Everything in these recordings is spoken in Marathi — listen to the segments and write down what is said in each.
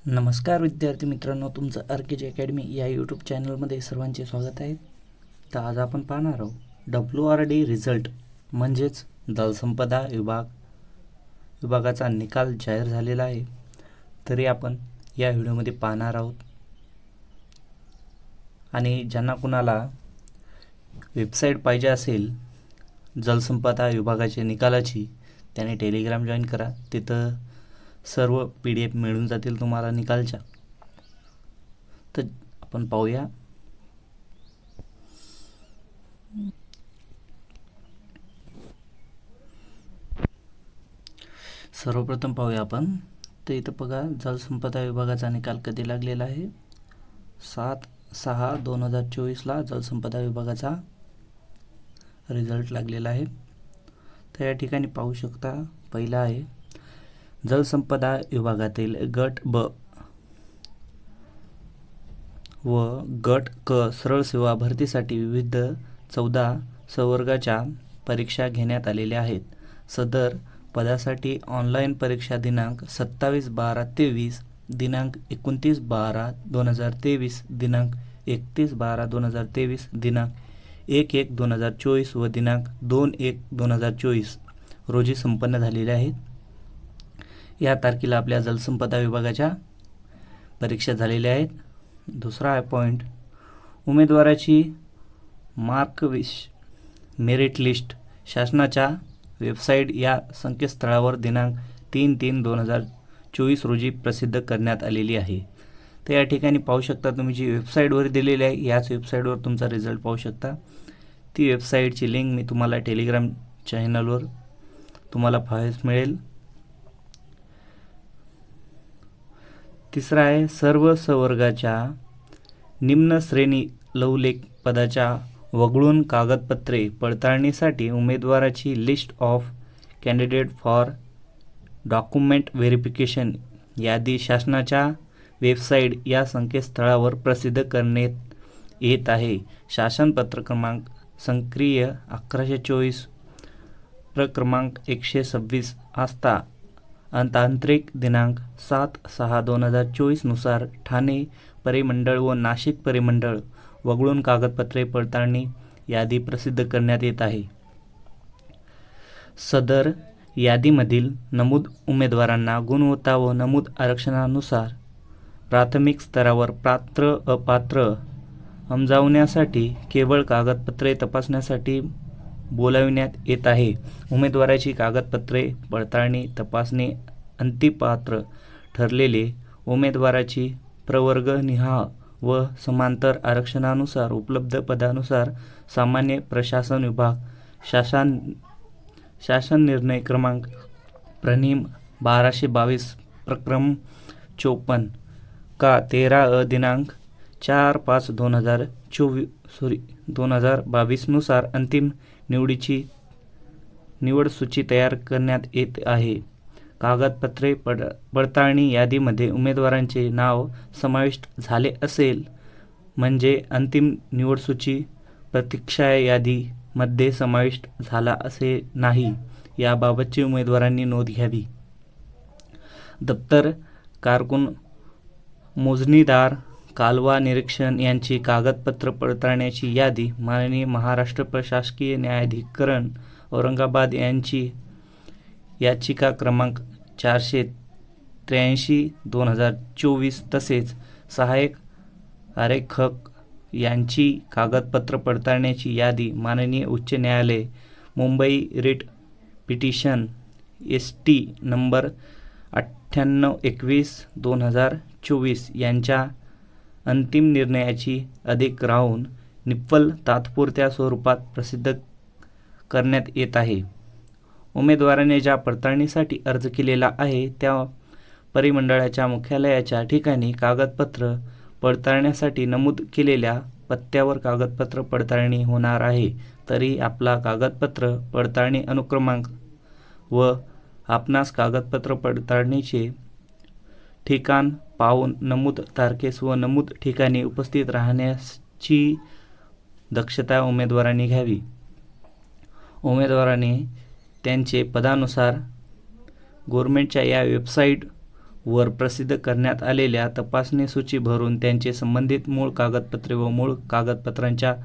नमस्कार विद्यार्थी मित्रांनो, तुमचं आर्केजी अकॅडमी या यूट्यूब चॅनलमध्ये सर्वांचे स्वागत आहे। तर आज आपण पाहणार आहोत WRD रिझल्ट म्हणजेच जलसंपदा विभागाचा निकाल जाहीर झालेला आहे। तरी आपण या व्हिडिओमध्ये पाहणार आहोत आणि ज्यांना कुणाला वेबसाईट पाहिजे असेल जलसंपदा विभागाच्या निकालाची त्याने टेलिग्राम जॉइन करा। तिथं सर्व PDF मिळून जातील तुम्हाला निकालच्या। तर आपण पाहूया। सर्वप्रथम पाहूया आपण। तर इथं बघा जलसंपदा विभागाचा निकाल कधी लागलेला आहे। 7/6/2024 ला जलसंपदा विभागाचा रिझल्ट लागलेला आहे। तर या ठिकाणी पाहू शकता, पहिला आहे जलसंपदा विभागातील गट ब व गट क सरळ सेवा भरतीसाठी विविध 14 संवर्गाच्या परीक्षा घेण्यात आलेल्या आहेत। सदर पदासाठी ऑनलाईन परीक्षा दिनांक 27/12/23, दिनांक 29/12/2023, दिनांक 31/12/2023, दिनांक 1/1/2024 व दिनांक 2/1/2024 रोजी संपन्न झालेले आहेत। या तारखेला आपल्या जलसंपदा विभागाच्या परीक्षा झालेल्या आहेत। दुसरा पॉइंट, उमेदवाराची मेरिट लिस्ट शासनाच्या वेबसाईट या संकेतस्थळावर दिनांक 3/3/2024 रोजी प्रसिद्ध करण्यात आलेली आहे। तर या ठिकाणी पाहू शकता, तुम्ही जी वेबसाईटवर दिलेली आहे याच वेबसाईटवर तुमचा रिझल्ट पाहू शकता। ती वेबसाईटची लिंक मी तुम्हाला टेलिग्राम चॅनलवर तुम्हाला पाहायला मिळेल। तिसरा आहे सर्व संवर्गाच्या निम्न श्रेणी लवलेख पदाच्या वगळून कागदपत्रे पडताळणीसाठी उमेदवाराची list of candidate for document verification यादी शासनाच्या वेबसाईट या संकेतस्थळावर प्रसिद्ध करण्यात येत आहे। शासन पत्र क्रमांक संक्रिय 1124 प्रक्रमांक 126 आस्था अंतांत्रिक दिनांक 7/6/2024 नुसार ठाणे परिमंडळ व नाशिक परिमंडळ वगळून कागदपत्रे पडताळणी यादी प्रसिद्ध करण्यात येत आहे। सदर यादीमधील नमूद उमेदवारांना गुणवत्ता व नमूद आरक्षणानुसार प्राथमिक स्तरावर पात्र अपात्र समजावण्यासाठी केवळ कागदपत्रे तपासण्यासाठी बोलाविण्यात येत आहे। उमेदवाराची कागदपत्रे पडताळणी तपासणी अंतिपात्र ठरलेले उमेदवाराची प्रवर्गनिहाय व समांतर आरक्षणानुसार उपलब्ध पदानुसार सामान्य प्रशासन विभाग शासन निर्णय क्रमांक प्रनिम 1222 प्रक्रम 54 का 13 दिनांक 4/5/2022 नुसार अंतिम निवड सूची तयार करण्यात येत आहे। कागदपत्रे पडताळणी यादीमध्ये उमेदवारांचे नाव समाविष्ट झाले असेल म्हणजे अंतिम निवड सूची प्रतीक्षा यादीमध्ये समाविष्ट झाला असे नाही, याबाबतची उमेदवारांनी नोंद घ्यावी। दप्तर कारकून मोजणीदार कालवा निरीक्षण यांची कागदपत्र पडताळण्याची यादी माननीय महाराष्ट्र प्रशासकीय न्यायाधिकरण औरंगाबाद यांची याचिका क्रमांक 483/2024 तसेच सहाय्यक आरेखक यांची कागदपत्र पडताळण्याची यादी माननीय उच्च न्यायालय Mumbai writ petition ST number 9821/2024 यांच्या अंतिम निर्णयाची अधिक राहून निप्पल तात्पुरत्या स्वरूपात प्रसिद्ध करण्यात येत आहे। उमेदवाराने ज्या पडताळणीसाठी अर्ज केलेला आहे त्या परिमंडळाच्या मुख्यालयाच्या ठिकाणी कागदपत्र पडताळण्यासाठी नमूद केलेल्या पत्त्यावर कागदपत्र पडताळणी होणार आहे। तरी आपला कागदपत्र पडताळणी अनुक्रमांक व आपणास कागदपत्र पडताळणीचे ठिकाण पाहून नमूद तारखेस व नमूद ठिकाणी उपस्थित राहण्याची दक्षता उमेदवारांनी घ्यावी। उमेदवारांनी त्यांचे पदानुसार गव्हर्नमेंटच्या या वेबसाईट वर प्रसिद्ध करण्यात आलेल्या तपासणी सूची भरून त्यांचे संबंधित मूळ कागदपत्रे व मूळ कागदपत्रांच्या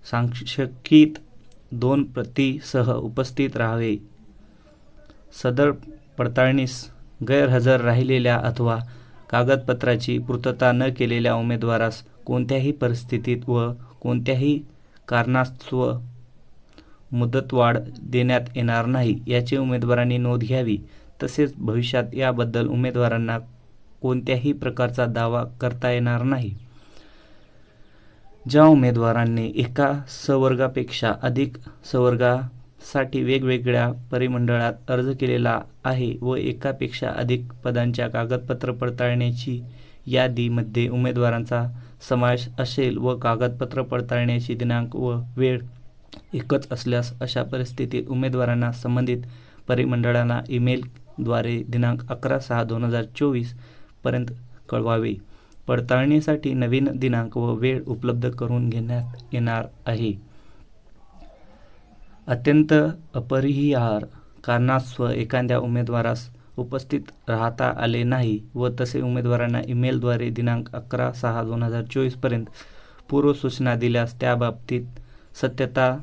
सांख्यिकीत 2 प्रतीसह उपस्थित राहावे. सदर पडताळणीस गैरहजर राहिलेल्या अथवा कागदपत्राची पूर्तता न केलेल्या उमेदवारास कोणत्याही परिस्थितीत व कोणत्याही कारणास्तव मुदतवाढ देण्यात येणार नाही याची उमेदवारांनी नोंद घ्यावी. तसेच भविष्यात याबद्दल उमेदवारांना कोणत्याही प्रकारचा दावा करता येणार नाही. ज्या उमेदवारांनी एका संवर्गापेक्षा अधिक संवर्गासाठी वेगवेगळ्या परिमंडळात अर्ज केलेला आहे व एकापेक्षा अधिक पदांच्या कागदपत्र पडताळण्याची यादीमध्ये उमेदवारांचा समावेश असेल व कागदपत्र पडताळण्याची दिनांक व वेळ एकच असल्यास अशा परिस्थितीत उमेदवारांना संबंधित परिमंडळाला ईमेलद्वारे दिनांक 11/6/2024 पर्यंत कळवावे. पडताळणीसाठी नवीन दिनांक व वेळ उपलब्ध करून घेण्यात येणार आहे. अत्यंत अपरिहार्य कारणास्तव एखाद्या उमेदवारास उपस्थित राहता आले नाही व तसे उमेदवारांना ईमेलद्वारे दिनांक 11/6/2024 पर्यंत पूर्वसूचना दिल्यास त्याबाबतीत सत्यता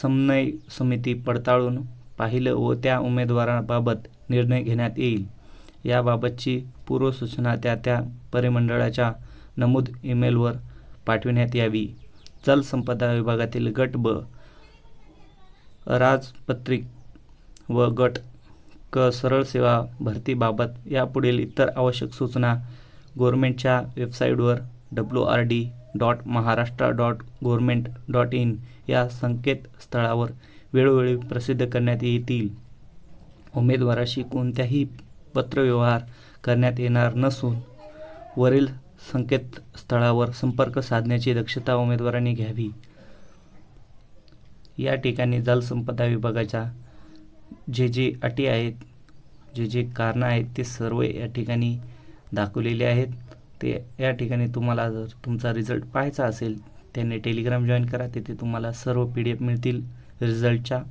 समन्वय समिती पडताळून पाहिलं व त्या उमेदवाराबाबत निर्णय घेण्यात येईल. याबाबतची पूर्वसूचना त्या परिमंडळाच्या नमूद ईमेलवर पाठविण्यात यावी. जलसंपदा विभागातील गट ब अराजपत्रित व गट क सरळ सेवा भरतीबाबत यापुढील इतर आवश्यक सूचना गव्हर्नमेंटच्या वेबसाईटवर www.maharashtra.government.in या संकेतस्थळावर वेळोवेळी प्रसिद्ध करण्यात येतील. उमेदवाराशी कोणत्याही पत्रव्यवहार करण्यात येणार नसून वरील संकेतस्थळावर संपर्क साधण्याची दक्षता उमेदवारांनी घ्यावी. या ठिकाणी जलसंपदा विभागाच्या जे अटी आहेत, जे कारणं आहेत ते सर्व या ठिकाणी दाखवलेले आहेत. ते या ठिकाणी तुम्हाला जर तुमचा रिझल्ट पाहायचा असेल त्याने टेलिग्राम जॉईन करा. तिथे तुम्हाला सर्व PDF मिळतील रिझल्टच्या.